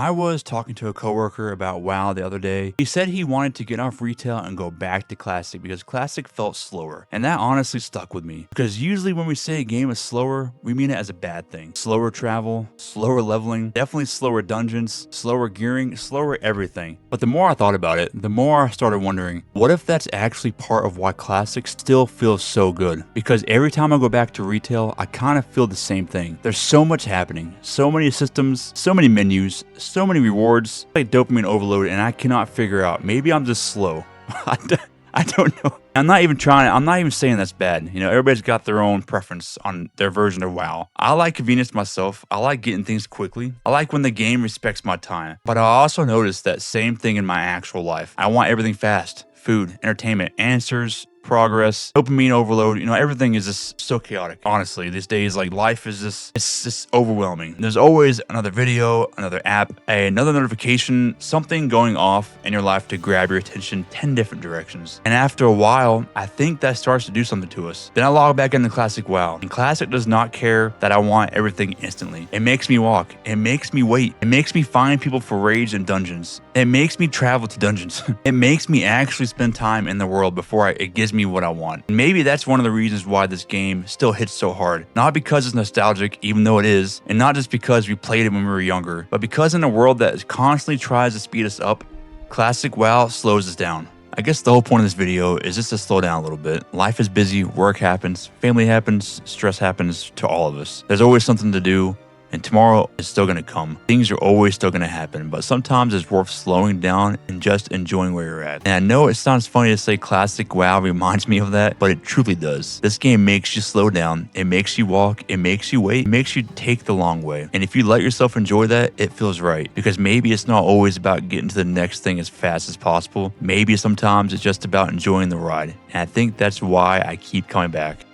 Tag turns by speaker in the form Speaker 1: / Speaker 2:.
Speaker 1: I was talking to a coworker about WoW the other day. He said he wanted to get off retail and go back to Classic because Classic felt slower. And that honestly stuck with me. Because usually when we say a game is slower, we mean it as a bad thing. Slower travel, slower leveling, definitely slower dungeons, slower gearing, slower everything. But the more I thought about it, the more I started wondering, what if that's actually part of why Classic still feels so good? Because every time I go back to retail, I kind of feel the same thing. There's so much happening, so many systems, so many menus, so many rewards, like dopamine overload, and I cannot figure out. Maybe I'm just slow. I don't know. I'm not even saying that's bad. You know, everybody's got their own preference on their version of WoW. I like convenience myself. I like getting things quickly. I like when the game respects my time. But I also notice that same thing in my actual life. I want everything fast. Food, entertainment, answers, progress, dopamine overload. You know, everything is just so chaotic. Honestly, these days, like, life is it's just overwhelming. There's always another video, another app, another notification, something going off in your life to grab your attention 10 different directions. And after a while, I think that starts to do something to us. Then I log back into Classic WoW, and Classic does not care that I want everything instantly. It makes me walk. It makes me wait. It makes me find people for raids and dungeons. It makes me travel to dungeons. It makes me actually spend time in the world before it gives me what I want. And maybe that's one of the reasons why this game still hits so hard. Not because it's nostalgic, even though it is, and not just because we played it when we were younger, but because in a world that constantly tries to speed us up, Classic WoW slows us down. I guess the whole point of this video is just to slow down a little bit. Life is busy, work happens, family happens, stress happens to all of us. There's always something to do. And tomorrow is still going to come. Things are always still going to happen, but sometimes it's worth slowing down and just enjoying where you're at. And I know it sounds funny to say Classic WoW reminds me of that, but it truly does. This game makes you slow down. It makes you walk. It makes you wait. It makes you take the long way. And if you let yourself enjoy that, it feels right. Because maybe it's not always about getting to the next thing as fast as possible. Maybe sometimes it's just about enjoying the ride. And I think that's why I keep coming back.